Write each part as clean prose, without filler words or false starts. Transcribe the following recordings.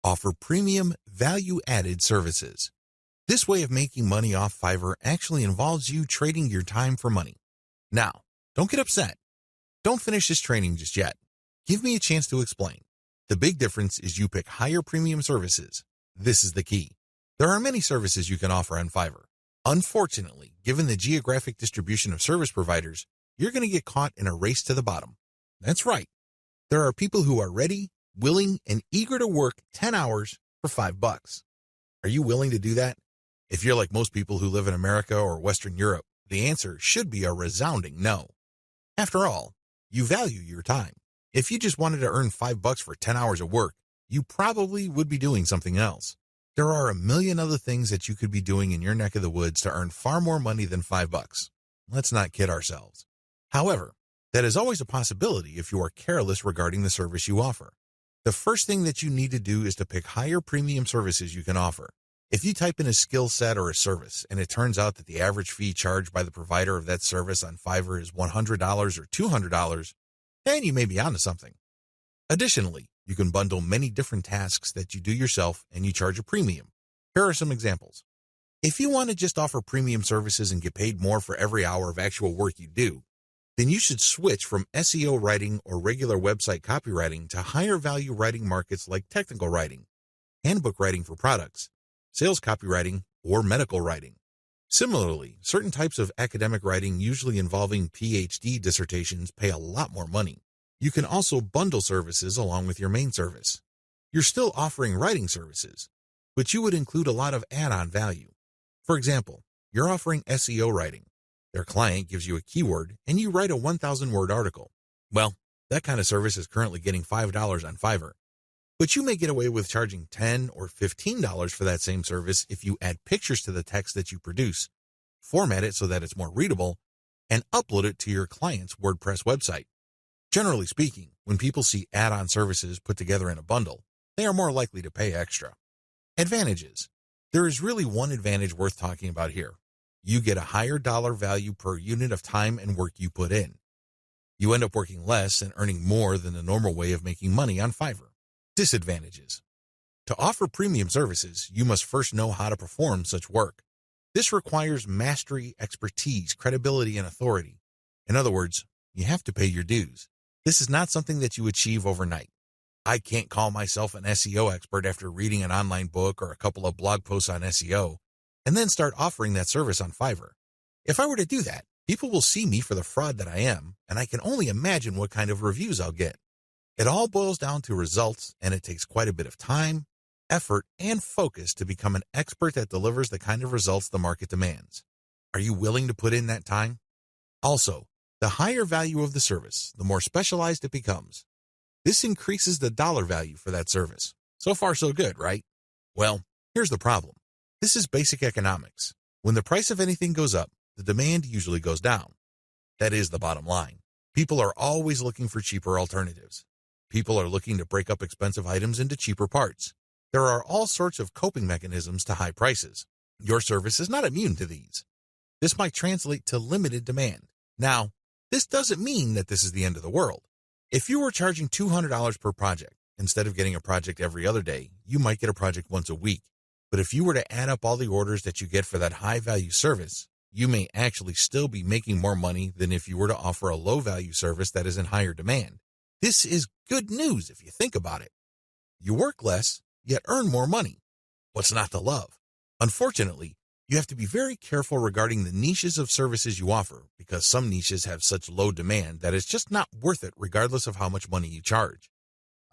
Offer premium, value-added services. This way of making money off Fiverr actually involves you trading your time for money. Now, don't get upset. Don't finish this training just yet. Give me a chance to explain. The big difference is you pick higher premium services. This is the key. There are many services you can offer on Fiverr. Unfortunately, given the geographic distribution of service providers, you're going to get caught in a race to the bottom. That's right. There are people who are ready, willing, and eager to work 10 hours for $5. Are you willing to do that? If you're like most people who live in America or Western Europe, the answer should be a resounding no. After all, you value your time. If you just wanted to earn $5 for 10 hours of work, you probably would be doing something else. There are a million other things that you could be doing in your neck of the woods to earn far more money than $5. Let's not kid ourselves. However, that is always a possibility if you are careless regarding the service you offer. The first thing that you need to do is to pick higher premium services you can offer. If you type in a skill set or a service, and it turns out that the average fee charged by the provider of that service on Fiverr is $100 or $200, then you may be onto something. Additionally, you can bundle many different tasks that you do yourself and you charge a premium. Here are some examples. If you want to just offer premium services and get paid more for every hour of actual work you do, then you should switch from SEO writing or regular website copywriting to higher value writing markets like technical writing, handbook writing for products, sales copywriting, or medical writing. Similarly, certain types of academic writing, usually involving PhD dissertations, pay a lot more money. You can also bundle services along with your main service. You're still offering writing services, but you would include a lot of add-on value. For example, you're offering SEO writing. Their client gives you a keyword and you write a 1,000-word article. Well, that kind of service is currently getting $5 on Fiverr. But you may get away with charging $10 or $15 for that same service if you add pictures to the text that you produce, format it so that it's more readable, and upload it to your client's WordPress website. Generally speaking, when people see add-on services put together in a bundle, they are more likely to pay extra. Advantages. There is really one advantage worth talking about here. You get a higher dollar value per unit of time and work you put in. You end up working less and earning more than the normal way of making money on Fiverr. Disadvantages. To offer premium services, you must first know how to perform such work. This requires mastery, expertise, credibility, and authority. In other words, you have to pay your dues. This is not something that you achieve overnight. I can't call myself an SEO expert after reading an online book or a couple of blog posts on SEO and then start offering that service on Fiverr. If I were to do that, people will see me for the fraud that I am, and I can only imagine what kind of reviews I'll get. It all boils down to results, and it takes quite a bit of time, effort, and focus to become an expert that delivers the kind of results the market demands. Are you willing to put in that time? Also, the higher value of the service, the more specialized it becomes. This increases the dollar value for that service. So far, so good, right? Well, here's the problem. This is basic economics. When the price of anything goes up, the demand usually goes down. That is the bottom line. People are always looking for cheaper alternatives. People are looking to break up expensive items into cheaper parts. There are all sorts of coping mechanisms to high prices. Your service is not immune to these. This might translate to limited demand. Now, this doesn't mean that this is the end of the world. If you were charging $200 per project, instead of getting a project every other day, you might get a project once a week. But if you were to add up all the orders that you get for that high-value service, you may actually still be making more money than if you were to offer a low-value service that is in higher demand. This is good news if you think about it. You work less, yet earn more money. What's not to love? Unfortunately, you have to be very careful regarding the niches of services you offer because some niches have such low demand that it's just not worth it regardless of how much money you charge.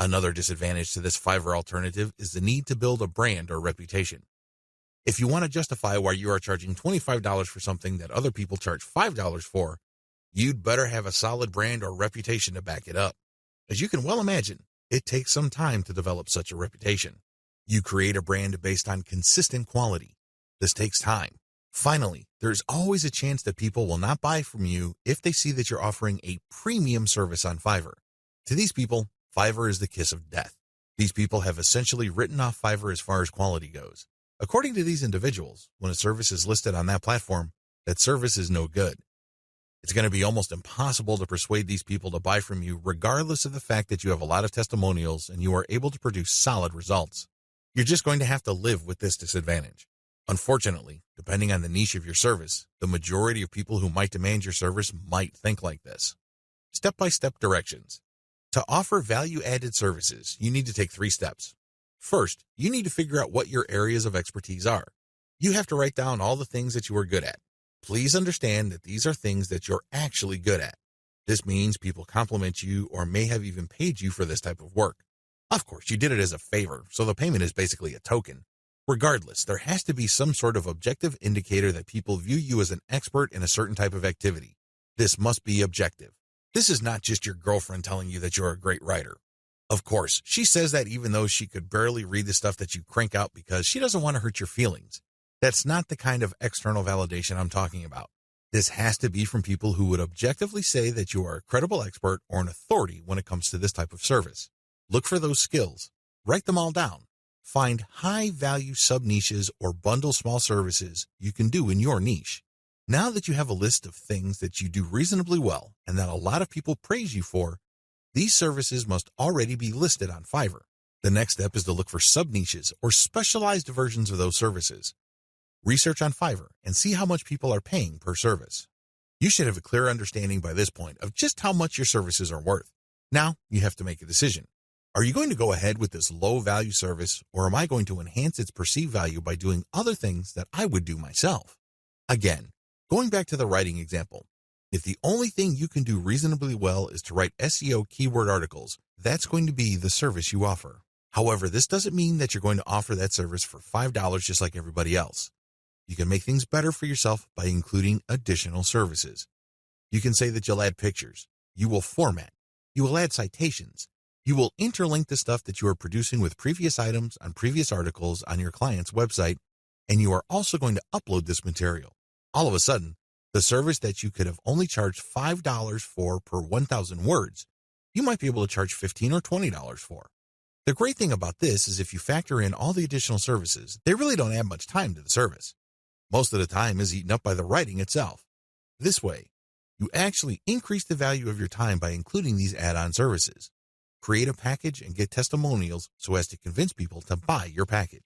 Another disadvantage to this Fiverr alternative is the need to build a brand or reputation. If you want to justify why you are charging $25 for something that other people charge $5 for, you'd better have a solid brand or reputation to back it up. As you can well imagine, it takes some time to develop such a reputation. You create a brand based on consistent quality. This takes time. Finally, there's always a chance that people will not buy from you if they see that you're offering a premium service on Fiverr. To these people, Fiverr is the kiss of death. These people have essentially written off Fiverr as far as quality goes. According to these individuals, when a service is listed on that platform, that service is no good. It's going to be almost impossible to persuade these people to buy from you regardless of the fact that you have a lot of testimonials and you are able to produce solid results. You're just going to have to live with this disadvantage. Unfortunately, depending on the niche of your service, the majority of people who might demand your service might think like this. Step-by-step directions. To offer value-added services, you need to take 3 steps. First, you need to figure out what your areas of expertise are. You have to write down all the things that you are good at. Please understand that these are things that you're actually good at. This means people compliment you or may have even paid you for this type of work. Of course, you did it as a favor, so the payment is basically a token. Regardless, there has to be some sort of objective indicator that people view you as an expert in a certain type of activity. This must be objective. This is not just your girlfriend telling you that you're a great writer. Of course, she says that even though she could barely read the stuff that you crank out because she doesn't want to hurt your feelings. That's not the kind of external validation I'm talking about. This has to be from people who would objectively say that you are a credible expert or an authority when it comes to this type of service. Look for those skills. Write them all down. Find high-value sub-niches or bundle small services you can do in your niche. Now that you have a list of things that you do reasonably well and that a lot of people praise you for, these services must already be listed on Fiverr. The next step is to look for sub-niches or specialized versions of those services. Research on Fiverr and see how much people are paying per service. You should have a clear understanding by this point of just how much your services are worth. Now you have to make a decision. Are you going to go ahead with this low-value service, or am I going to enhance its perceived value by doing other things that I would do myself? Again, going back to the writing example, if the only thing you can do reasonably well is to write SEO keyword articles, that's going to be the service you offer. However, this doesn't mean that you're going to offer that service for $5 just like everybody else. You can make things better for yourself by including additional services. You can say that you'll add pictures, you will format, you will add citations, you will interlink the stuff that you are producing with previous items on previous articles on your client's website, and you are also going to upload this material. All of a sudden, the service that you could have only charged $5 for per 1,000 words, you might be able to charge $15 or $20 for. The great thing about this is if you factor in all the additional services, they really don't add much time to the service. Most of the time is eaten up by the writing itself. This way, you actually increase the value of your time by including these add-on services. Create a package and get testimonials so as to convince people to buy your package.